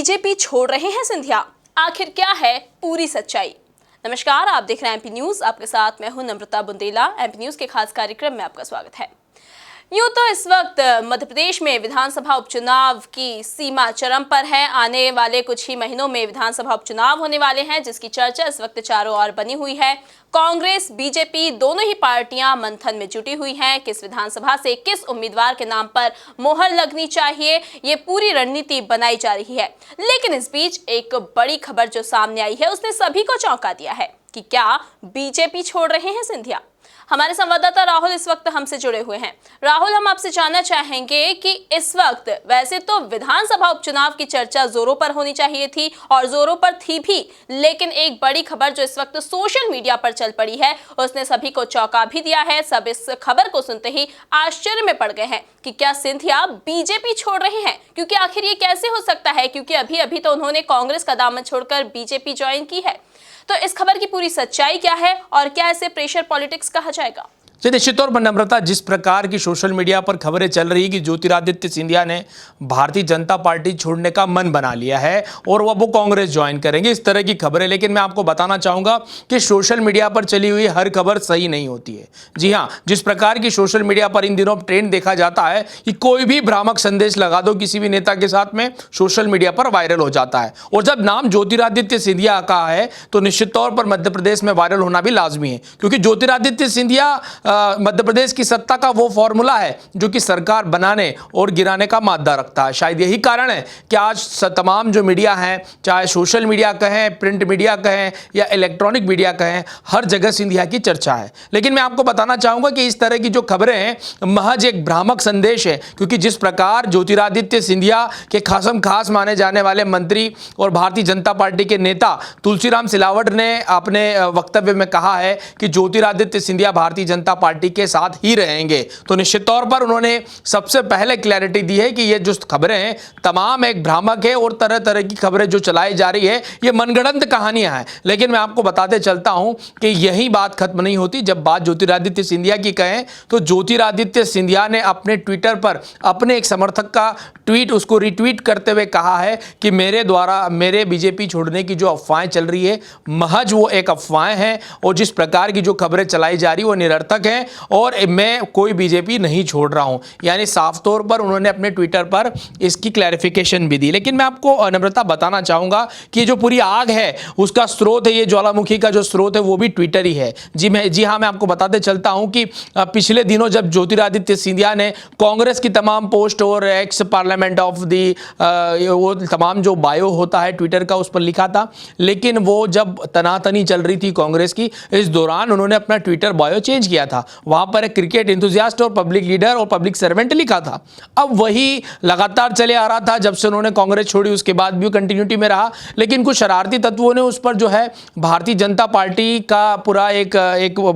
BJP छोड़ रहे हैं सिंधिया, आखिर क्या है पूरी सच्चाई। नमस्कार, आप देख रहे हैं एमपी न्यूज। आपके साथ मैं हूं नम्रता बुंदेला। एमपी न्यूज के खास कार्यक्रम में आपका स्वागत है। यूं तो इस वक्त मध्य प्रदेश में विधानसभा उपचुनाव की सीमा चरम पर है। आने वाले कुछ ही महीनों में विधानसभा उपचुनाव होने वाले हैं, जिसकी चर्चा इस वक्त चारों ओर बनी हुई है। कांग्रेस, बीजेपी दोनों ही पार्टियां मंथन में जुटी हुई हैं। किस विधानसभा से किस उम्मीदवार के नाम पर मोहर लगनी चाहिए, ये पूरी रणनीति बनाई जा रही है। लेकिन इस बीच एक बड़ी खबर जो सामने आई है, उसने सभी को चौंका दिया है कि क्या बीजेपी छोड़ रहे हैं सिंधिया। हमारे संवाददाता राहुल इस वक्त हमसे जुड़े हुए हैं। राहुल, हम आपसे जानना चाहेंगे कि इस वक्त वैसे तो विधानसभा उपचुनाव की चर्चा जोरों पर होनी चाहिए थी और जोरों पर थी भी, लेकिन एक बड़ी खबर जो इस वक्त सोशल मीडिया पर चल पड़ी है, उसने सभी को चौंका भी दिया है। सब इस खबर को सुनते ही आश्चर्य में पड़ गए हैं कि क्या सिंधिया बीजेपी छोड़ रहे हैं, क्योंकि आखिर ये कैसे हो सकता है, क्योंकि अभी अभी तो उन्होंने कांग्रेस का दामन छोड़कर बीजेपी ज्वाइन की है। तो इस खबर की पूरी सच्चाई क्या है और क्या इसे प्रेशर पॉलिटिक्स कहा जाएगा? जी, निश्चित तौर पर नम्रता, जिस प्रकार की सोशल मीडिया पर खबरें चल रही कि ज्योतिरादित्य सिंधिया ने भारतीय जनता पार्टी छोड़ने का मन बना लिया है और वो कांग्रेस ज्वाइन करेंगे, इस तरह की खबरें। लेकिन मैं आपको बताना चाहूंगा कि सोशल मीडिया पर चली हुई हर खबर सही नहीं होती है। जी हाँ, जिस प्रकार की सोशल मीडिया पर इन दिनों ट्रेंड देखा जाता है कि कोई भी भ्रामक संदेश लगा दो किसी भी नेता के साथ में, सोशल मीडिया पर वायरल हो जाता है। और जब नाम ज्योतिरादित्य सिंधिया का है तो निश्चित तौर पर मध्य प्रदेश में वायरल होना भी लाजमी है, क्योंकि ज्योतिरादित्य सिंधिया मध्य प्रदेश की सत्ता का वो फॉर्मूला है जो कि सरकार बनाने और गिराने का मादा रखता है। शायद यही कारण है कि आज तमाम जो मीडिया हैं, चाहे सोशल मीडिया कहें, प्रिंट मीडिया कहें या इलेक्ट्रॉनिक मीडिया कहें, हर जगह सिंधिया की चर्चा है। लेकिन मैं आपको बताना चाहूंगा कि इस तरह की जो खबरें हैं महज एक भ्रामक संदेश है, क्योंकि जिस प्रकार ज्योतिरादित्य सिंधिया के खासम खास माने जाने वाले मंत्री और भारतीय जनता पार्टी के नेता तुलसीराम सिलावट ने अपने वक्तव्य में कहा है कि ज्योतिरादित्य सिंधिया भारतीय जनता पार्टी के साथ ही रहेंगे, तो निश्चित तौर पर उन्होंने सबसे पहले क्लैरिटी दी है कि ये जो खबरें हैं तमाम एक भ्रामक है और तरह तरह की खबरें जो चलाई जा रही है ये मनगढ़ंत कहानियां हैं। लेकिन मैं आपको बताते चलता हूं कि यही बात खत्म नहीं होती। जब बात ज्योतिरादित्य सिंधिया की कहें तो ज्योतिरादित्य सिंधिया ने अपने ट्विटर पर अपने एक समर्थक का ट्वीट उसको रिट्वीट करते हुए कहा है कि मेरे द्वारा मेरे बीजेपी छोड़ने की जो अफवाहें चल रही है महज वो एक अफवाहें हैं और जिस प्रकार की जो खबरें चलाई जा रही वो निरर्थक हैं और मैं कोई बीजेपी नहीं छोड़ रहा हूं। यानी साफ तौर पर उन्होंने अपने ट्विटर पर इसकी क्लैरिफिकेशन भी दी। लेकिन मैं आपको नम्रता बताना चाहूंगा कि जो पूरी आग है उसका स्रोत है, ये ज्वालामुखी का जो स्रोत है वो भी ट्विटर ही है। जी हाँ, मैं आपको बताते चलता हूं कि पिछले दिनों जब ज्योतिरादित्य सिंधिया ने कांग्रेस की तमाम पोस्ट और एक्स पार्लियामेंट ऑफ दी वो तमाम जो बायो होता है ट्विटर का उस पर लिखा था, लेकिन वो जब तनातनी चल रही थी कांग्रेस की, इस दौरान उन्होंने अपना ट्विटर बायो चेंज किया था। वहां पर एक क्रिकेट एंथुसियास्ट और पब्लिक लीडर और पब्लिक सर्वेंट लिखा था। अब वही लगातार चले आ रहा था, जब से उन्होंने कांग्रेस छोड़ी उसके बाद भी कंटिन्यूटी में रहा। लेकिन कुछ शरारती तत्वों ने उस पर जो है भारतीय जनता पार्टी का पूरा एक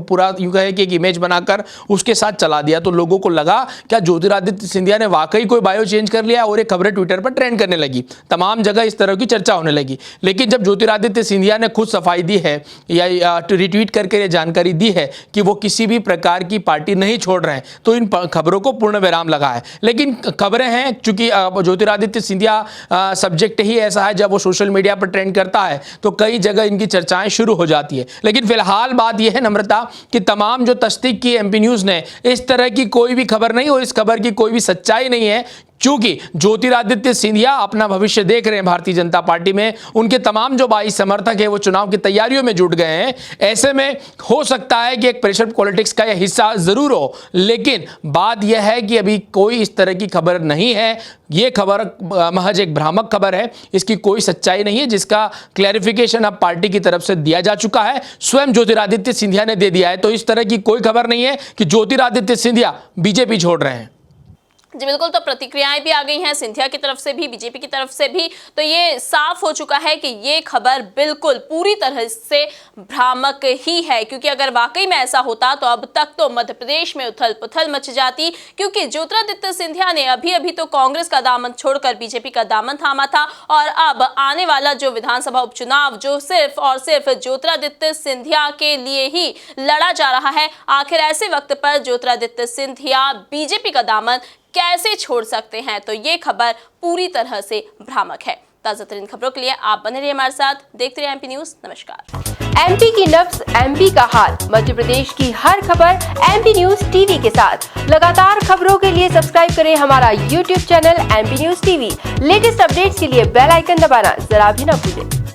पूरा यूं कहे कि एक इमेज बनाकर उसके साथ चला दिया। तो लोगों को लगा क्या ज्योतिरादित्य सिंधिया ने वाकई कोई बायो चेंज कर लिया, और ये खबरें ट्विटर पर ट्रेंड करने लगी, तमाम जगह इस तरह की चर्चा होने लगी। लेकिन जब ज्योतिरादित्य सिंधिया ने खुद सफाई दी है या रिट्वीट करके ये जानकारी दी है कि वो किसी भी प्रकार की पार्टी नहीं छोड़ रहे हैं, तो इन खबरों को पूर्ण विराम लगा है। लेकिन खबरें हैं, चूंकि ज्योतिरादित्य सिंधिया सब्जेक्ट ही ऐसा है, जब वो सोशल मीडिया पर ट्रेंड करता है तो कई जगह इनकी चर्चाएं शुरू हो जाती है। लेकिन फिलहाल बात यह है नम्रता कि तमाम जो तस्दीक की एमपी न्यूज ने, इस तरह की कोई भी खबर नहीं और इस खबर की कोई भी सच्चाई नहीं है, चूंकि ज्योतिरादित्य सिंधिया अपना भविष्य देख रहे हैं भारतीय जनता पार्टी में। उनके तमाम जो 22 समर्थक हैं वो चुनाव की तैयारियों में जुट गए हैं। ऐसे में हो सकता है कि एक प्रेशर पॉलिटिक्स का यह हिस्सा जरूर हो, लेकिन बात यह है कि अभी कोई इस तरह की खबर नहीं है। ये खबर महज एक भ्रामक खबर है, इसकी कोई सच्चाई नहीं है, जिसका क्लैरिफिकेशन अब पार्टी की तरफ से दिया जा चुका है, स्वयं ज्योतिरादित्य सिंधिया ने दे दिया है। तो इस तरह की कोई खबर नहीं है कि ज्योतिरादित्य सिंधिया बीजेपी छोड़ रहे हैं। जी बिल्कुल, तो प्रतिक्रियाएं भी आ गई हैं सिंधिया की तरफ से भी, बीजेपी की तरफ से भी। तो ये साफ हो चुका है कि ये खबर बिल्कुल पूरी तरह से भ्रामक ही है, क्योंकि अगर वाकई में ऐसा होता तो अब तक तो मध्य प्रदेश में उथल पुथल मच जाती, क्योंकि ज्योतिरादित्य सिंधिया ने अभी अभी तो कांग्रेस का दामन छोड़कर बीजेपी का दामन थामा था और अब आने वाला जो विधानसभा उपचुनाव जो सिर्फ और सिर्फ ज्योतिरादित्य सिंधिया के लिए ही लड़ा जा रहा है, आखिर ऐसे वक्त पर ज्योतिरादित्य सिंधिया बीजेपी का दामन कैसे छोड़ सकते हैं? तो ये खबर पूरी तरह से भ्रामक है। ताजा तरीन खबरों के लिए आप बने रहिए हमारे साथ, देखते रहिए एमपी न्यूज। नमस्कार। एमपी की नब्ज, एमपी का हाल, मध्य प्रदेश की हर खबर एमपी न्यूज टीवी के साथ। लगातार खबरों के लिए सब्सक्राइब करें हमारा YouTube channel MP news TV. Latest updates के लिए बेल आइकन दबाना जरा भी न भूलें।